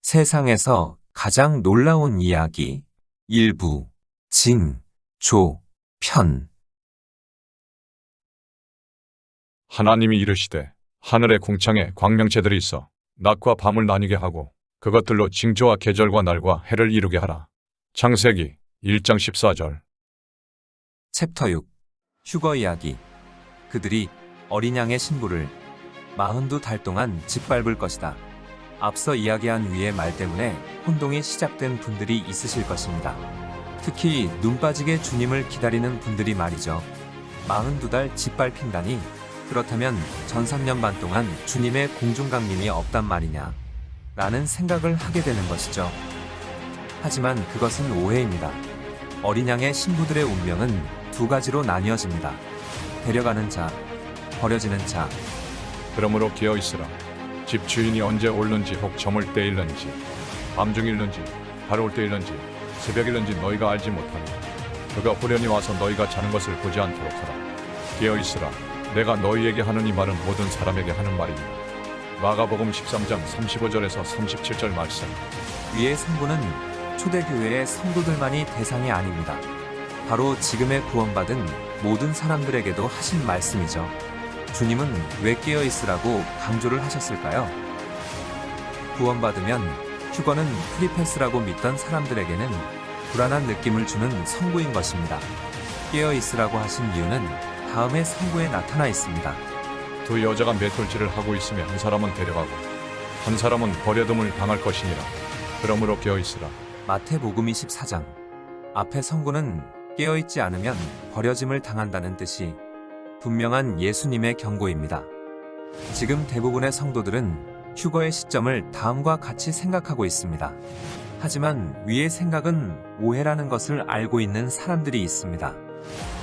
세상에서 가장 놀라운 이야기 일부 징, 조, 편. 하나님이 이르시되 하늘의 궁창에 광명체들이 있어 낮과 밤을 나뉘게 하고 그것들로 징조와 계절과 날과 해를 이루게 하라. 창세기 1장 14절. 챕터 6 휴거 이야기. 그들이 어린 양의 신부를 42달 동안 짓밟을 것이다. 앞서 이야기한 위의 말 때문에 혼동이 시작된 분들이 있으실 것입니다. 특히 눈 빠지게 주님을 기다리는 분들이 말이죠. 42달 짓밟힌다니 그렇다면 전 3년 반 동안 주님의 공중강림이 없단 말이냐 라는 생각을 하게 되는 것이죠. 하지만 그것은 오해입니다. 어린 양의 신부들의 운명은 두 가지로 나뉘어집니다. 데려가는 자, 버려지는 자. 그러므로 기어 있으라. 집 주인이 언제 올는지 혹 저물 때 일는지 밤중일는지 하루 때 일는지 새벽일는지 너희가 알지 못하니 그가 후련히 와서 너희가 자는 것을 보지 않도록 하라. 기어 있으라. 내가 너희에게 하는 이 말은 모든 사람에게 하는 말이니. 마가복음 13장 35절에서 37절 말씀. 위의 성부는 초대교회의 성도들만이 대상이 아닙니다. 바로 지금의 구원받은 모든 사람들에게도 하신 말씀이죠. 주님은 왜 깨어 있으라고 강조를 하셨을까요? 구원받으면 휴거는 프리패스라고 믿던 사람들에게는 불안한 느낌을 주는 성부인 것입니다. 깨어 있으라고 하신 이유는 다음의 성부에 나타나 있습니다. 두 여자가 매톨질을 하고 있으며 한 사람은 데려가고 한 사람은 버려둠을 당할 것이니라. 그러므로 깨어 있으라. 마태복음 24장. 앞의 성구는 깨어있지 않으면 버려짐을 당한다는 뜻이 분명한 예수님의 경고입니다. 지금 대부분의 성도들은 휴거의 시점을 다음과 같이 생각하고 있습니다. 하지만 위의 생각은 오해라는 것을 알고 있는 사람들이 있습니다.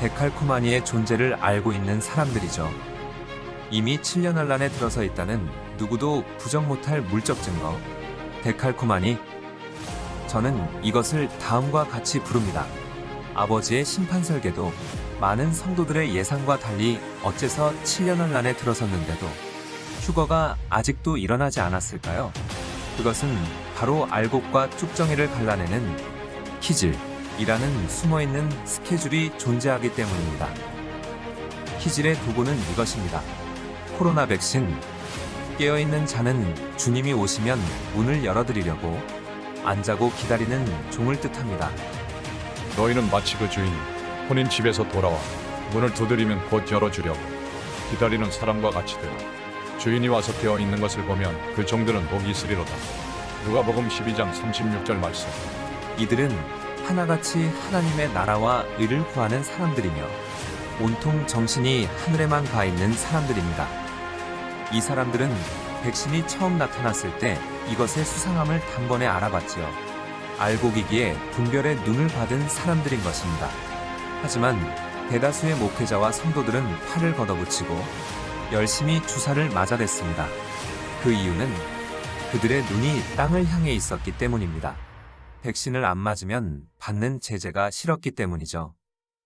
데칼코마니의 존재를 알고 있는 사람들이죠. 이미 7년 환란에 들어서 있다는 누구도 부정 못할 물적 증거. 데칼코마니. 저는 이것을 다음과 같이 부릅니다. 아버지의 심판 설계도 많은 성도들의 예상과 달리 어째서 7년 환란에 들어섰는데도 휴거가 아직도 일어나지 않았을까요? 그것은 바로 알곡과 쭉정이를 갈라내는 키질이라는 숨어있는 스케줄이 존재하기 때문입니다. 키질의 도구는 이것입니다. 코로나 백신. 깨어있는 자는 주님이 오시면 문을 열어드리려고 안 자고 기다리는 종을 뜻합니다. 너희는 마치 그 주인이 혼인 집에서 돌아와 문을 두드리면 곧 열어주려고 기다리는 사람과 같이 되라. 주인이 와서 깨어 있는 것을 보면 그 종들은 복이 있으리로다. 누가복음 12장 36절 말씀. 이들은 하나같이 하나님의 나라와 의를 구하는 사람들이며 온통 정신이 하늘에만 가 있는 사람들입니다. 이 사람들은 백신이 처음 나타났을 때 이것의 수상함을 단번에 알아봤지요. 알곡이기에 분별의 눈을 받은 사람들인 것입니다. 하지만 대다수의 목회자와 성도들은 팔을 걷어붙이고 열심히 주사를 맞아댔습니다. 그 이유는 그들의 눈이 땅을 향해 있었기 때문입니다. 백신을 안 맞으면 받는 제재가 싫었기 때문이죠.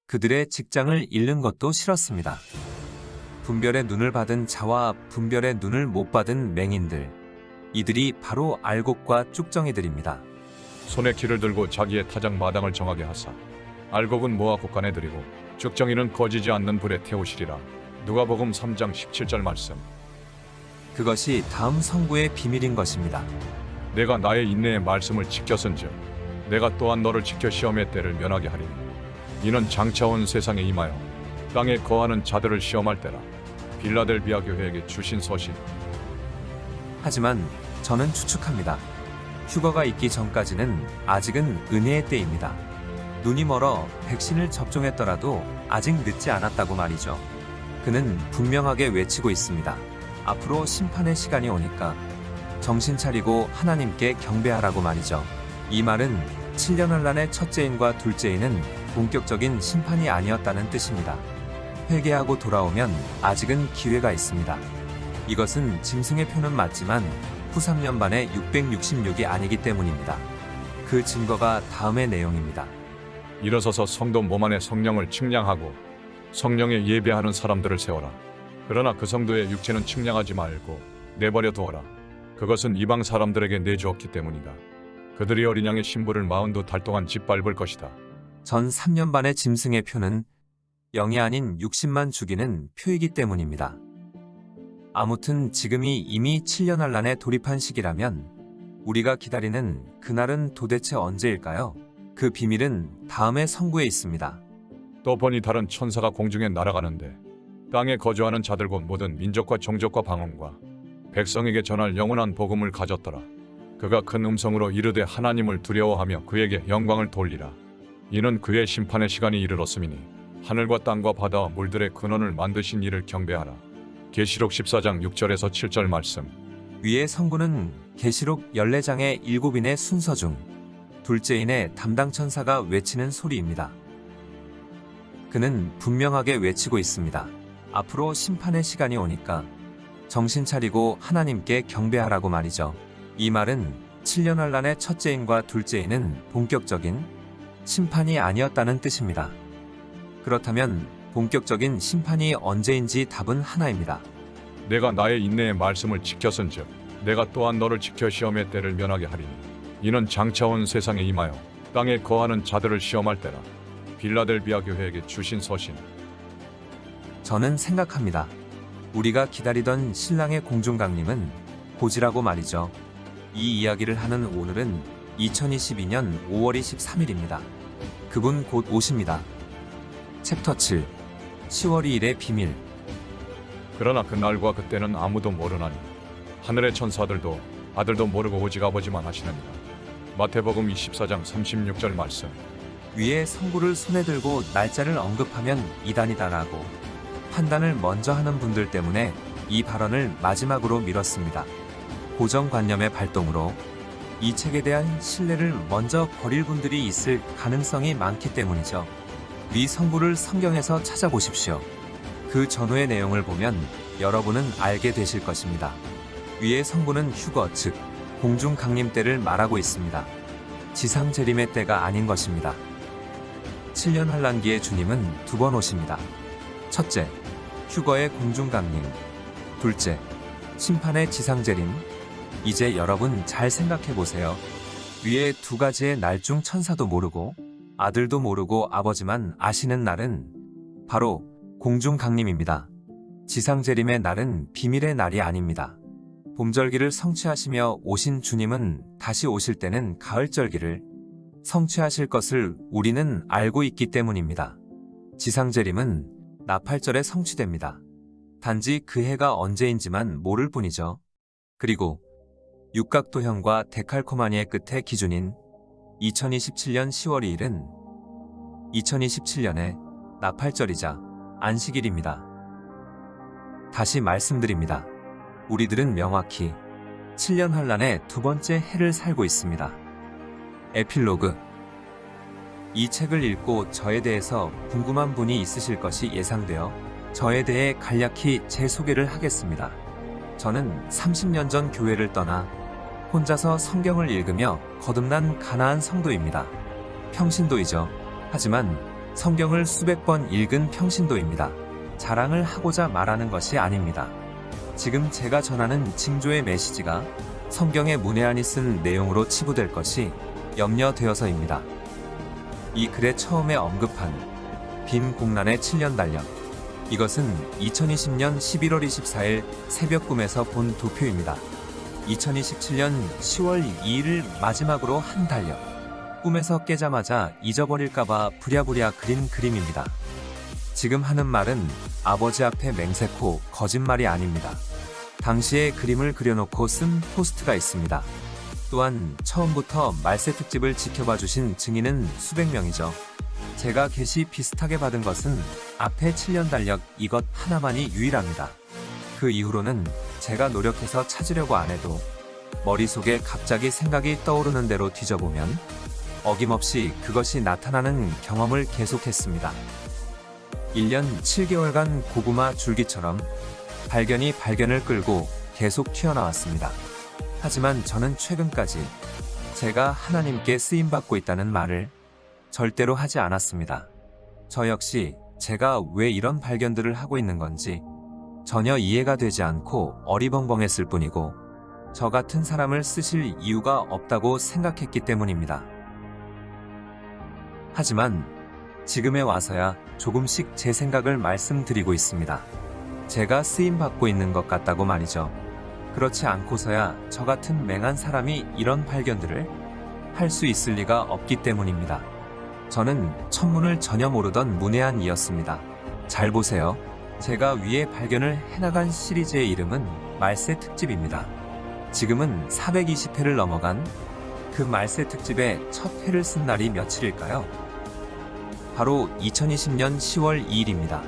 그들의 직장을 잃는 것도 싫었습니다. 분별의 눈을 받은 자와 분별의 눈을 못 받은 맹인들. 이들이 바로 알곡과 쭉정이들입니다. 손에 키를 들고 자기의 타작 마당을 정하게 하사 알곡은 모아 곳간에 들이고 쭉정이는 꺼지지 않는 불에 태우시리라. 누가복음 3장 17절 말씀. 그것이 다음 성구의 비밀인 것입니다. 내가 나의 인내의 말씀을 지켰은즉 내가 또한 너를 지켜 시험의 때를 면하게 하리니 이는 장차 온 세상에 임하여 땅에 거하는 자들을 시험할 때라. 빌라델비아 교회에게 주신 서신. 하지만 저는 추측합니다. 휴거가 있기 전까지는 아직은 은혜의 때입니다. 눈이 멀어 백신을 접종했더라도 아직 늦지 않았다고 말이죠. 그는 분명하게 외치고 있습니다. 앞으로 심판의 시간이 오니까 정신 차리고 하나님께 경배하라고 말이죠. 이 말은 7년 환란의 첫째인과 둘째인은 본격적인 심판이 아니었다는 뜻입니다. 회개하고 돌아오면 아직은 기회가 있습니다. 이것은 짐승의 표는 맞지만 후 3년 반에 666이 아니기 때문입니다. 그 증거가 다음의 내용입니다. 일어서서 성도 몸 안에 성령을 측량하고 성령에 예배하는 사람들을 세워라. 그러나 그 성도의 육체는 측량하지 말고 내버려 두어라. 그것은 이방 사람들에게 내주었기 때문이다. 그들이 어린 양의 신부를 42달 동안 짓밟을 것이다. 전 3년 반의 짐승의 표는 0이 아닌 60만 죽이는 표이기 때문입니다. 아무튼 지금이 이미 7년 환란에 돌입한 시기라면 우리가 기다리는 그날은 도대체 언제일까요? 그 비밀은 다음의 성구에 있습니다. 또 보니 다른 천사가 공중에 날아가는데 땅에 거주하는 자들 곧 모든 민족과 종족과 방언과 백성에게 전할 영원한 복음을 가졌더라. 그가 큰 음성으로 이르되 하나님을 두려워하며 그에게 영광을 돌리라. 이는 그의 심판의 시간이 이르렀음이니 하늘과 땅과 바다와 물들의 근원을 만드신 이를 경배하라. 계시록 14장 6절에서 7절 말씀. 위의 성구는 계시록 14장의 7인의 순서 중 둘째인의 담당 천사가 외치는 소리입니다. 그는 분명하게 외치고 있습니다. 앞으로 심판의 시간이 오니까 정신 차리고 하나님께 경배하라고 말이죠. 이 말은 7년 환란의 첫째인과 둘째인은 본격적인 심판이 아니었다는 뜻입니다. 그렇다면 본격적인 심판이 언제인지 답은 하나입니다. 내가 나의 인내의 말씀을 지켰은즉 내가 또한 너를 지켜 시험의 때를 면하게 하리니 이는 장차 온 세상에 임하여 땅에 거하는 자들을 시험할 때라. 빌라델비아 교회에게 주신 서신. 저는 생각합니다. 우리가 기다리던 신랑의 공중 강림은 고지라고 말이죠. 이 이야기를 하는 오늘은 2022년 5월 23일입니다. 그분 곧 오십니다. 챕터 7 10월 2일의 비밀. 그러나 그날과 그때는 아무도 모르나니 하늘의 천사들도 아들도 모르고 오직 아버지만 하시느니라. 마태복음 24장 36절 말씀. 위에 성구를 손에 들고 날짜를 언급하면 이단이다라고 판단을 먼저 하는 분들 때문에 이 발언을 마지막으로 미뤘습니다. 고정관념의 발동으로 이 책에 대한 신뢰를 먼저 버릴 분들이 있을 가능성이 많기 때문이죠. 위 성구를 성경에서 찾아보십시오. 그 전후의 내용을 보면 여러분은 알게 되실 것입니다. 위의 성구는 휴거, 즉 공중 강림 때를 말하고 있습니다. 지상 재림의 때가 아닌 것입니다. 7년 환란기의 주님은 두 번 오십니다. 첫째, 휴거의 공중 강림. 둘째, 심판의 지상 재림. 이제 여러분 잘 생각해 보세요. 위에 두 가지의 날 중 천사도 모르고 아들도 모르고 아버지만 아시는 날은 바로 공중 강림입니다. 지상 재림의 날은 비밀의 날이 아닙니다. 봄절기를 성취하시며 오신 주님은 다시 오실 때는 가을절기를 성취하실 것을 우리는 알고 있기 때문입니다. 지상 재림은 나팔절에 성취됩니다. 단지 그 해가 언제인지만 모를 뿐이죠. 그리고 육각도형과 데칼코마니의 끝의 기준인 2027년 10월 2일은 2027년의 나팔절이자 안식일입니다. 다시 말씀드립니다. 우리들은 명확히 7년 환란의 두 번째 해를 살고 있습니다. 에필로그. 이 책을 읽고 저에 대해서 궁금한 분이 있으실 것이 예상되어 저에 대해 간략히 제 소개를 하겠습니다. 저는 30년 전 교회를 떠나 혼자서 성경을 읽으며 거듭난 가나안 성도입니다. 평신도이죠. 하지만 성경을 수백 번 읽은 평신도입니다. 자랑을 하고자 말하는 것이 아닙니다. 지금 제가 전하는 징조의 메시지가 성경의 문에 안이 쓴 내용으로 치부될 것이 염려되어서입니다. 이 글에 처음에 언급한 빈 공란의 7년 달력. 이것은 2020년 11월 24일 새벽 꿈에서 본 도표입니다. 2027년 10월 2일을 마지막으로 한 달력. 꿈에서 깨자마자 잊어버릴까봐 부랴부랴 그린 그림입니다. 지금 하는 말은 아버지 앞에 맹세코 거짓말이 아닙니다. 당시에 그림을 그려놓고 쓴 포스트가 있습니다. 또한 처음부터 말세 특집을 지켜봐 주신 증인은 수백 명이죠. 제가 게시 비슷하게 받은 것은 앞에 7년 달력 이것 하나만이 유일합니다. 그 이후로는 제가 노력해서 찾으려고 안 해도 머릿속에 갑자기 생각이 떠오르는 대로 뒤져보면 어김없이 그것이 나타나는 경험을 계속했습니다. 1년 7개월간 고구마 줄기처럼 발견이 발견을 끌고 계속 튀어나왔습니다. 하지만 저는 최근까지 제가 하나님께 쓰임받고 있다는 말을 절대로 하지 않았습니다. 저 역시 제가 왜 이런 발견들을 하고 있는 건지 전혀 이해가 되지 않고 어리벙벙했을 뿐이고 저 같은 사람을 쓰실 이유가 없다고 생각했기 때문입니다. 하지만 지금에 와서야 조금씩 제 생각을 말씀드리고 있습니다. 제가 쓰임받고 있는 것 같다고 말이죠. 그렇지 않고서야 저 같은 맹한 사람이 이런 발견들을 할 수 있을 리가 없기 때문입니다. 저는 천문을 전혀 모르던 문외한 이였습니다. 잘 보세요. 제가 위에 발견을 해나간 시리즈의 이름은 말세 특집입니다. 지금은 420회를 넘어간 그 말세 특집의 첫 회를 쓴 날이 며칠일까요? 바로 2020년 10월 2일입니다.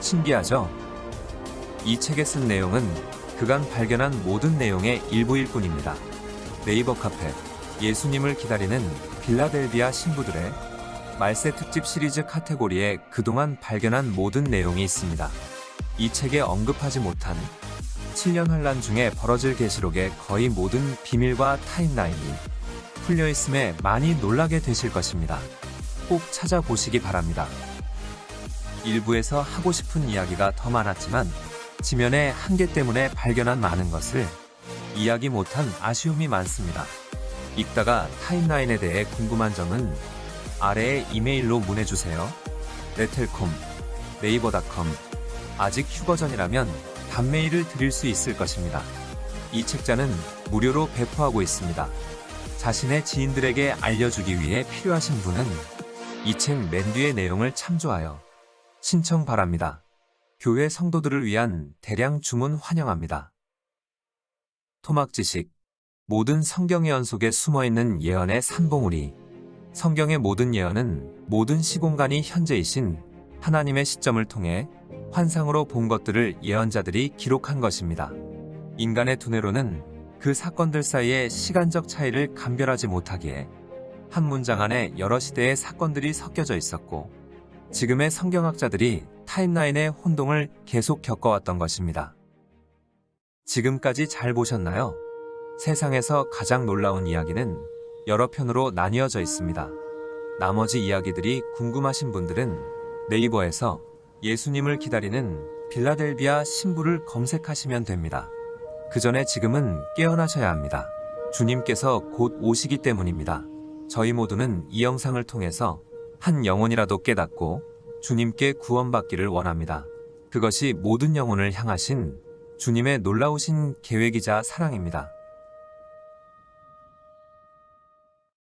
신기하죠? 이 책에 쓴 내용은 그간 발견한 모든 내용의 일부일 뿐입니다. 네이버 카페 예수님을 기다리는 필라델비아 신부들의 말세 특집 시리즈 카테고리에 그동안 발견한 모든 내용이 있습니다. 이 책에 언급하지 못한 7년 환란 중에 벌어질 계시록의 거의 모든 비밀과 타임라인이 풀려있음에 많이 놀라게 되실 것입니다. 꼭 찾아보시기 바랍니다. 일부에서 하고 싶은 이야기가 더 많았지만 지면의 한계 때문에 발견한 많은 것을 이야기 못한 아쉬움이 많습니다. 읽다가 타임라인에 대해 궁금한 점은 아래에 이메일로 문의주세요. 레텔콤, 네이버닷컴. 아직 휴거 전이라면 단메일을 드릴 수 있을 것입니다. 이 책자는 무료로 배포하고 있습니다. 자신의 지인들에게 알려주기 위해 필요하신 분은 이 책 맨 뒤의 내용을 참조하여 신청 바랍니다. 교회 성도들을 위한 대량 주문 환영합니다. 토막 지식. 모든 성경의 연속에 숨어있는 예언의 산봉우리. 성경의 모든 예언은 모든 시공간이 현재이신 하나님의 시점을 통해 환상으로 본 것들을 예언자들이 기록한 것입니다. 인간의 두뇌로는 그 사건들 사이의 시간적 차이를 감별하지 못하기에 한 문장 안에 여러 시대의 사건들이 섞여져 있었고 지금의 성경학자들이 타임라인의 혼동을 계속 겪어왔던 것입니다. 지금까지 잘 보셨나요? 세상에서 가장 놀라운 이야기는 여러 편으로 나뉘어져 있습니다. 나머지 이야기들이 궁금하신 분들은 네이버에서 예수님을 기다리는 필라델비아 신부를 검색하시면 됩니다. 그 전에 지금은 깨어나셔야 합니다. 주님께서 곧 오시기 때문입니다. 저희 모두는 이 영상을 통해서 한 영혼이라도 깨닫고 주님께 구원받기를 원합니다. 그것이 모든 영혼을 향하신 주님의 놀라우신 계획이자 사랑입니다.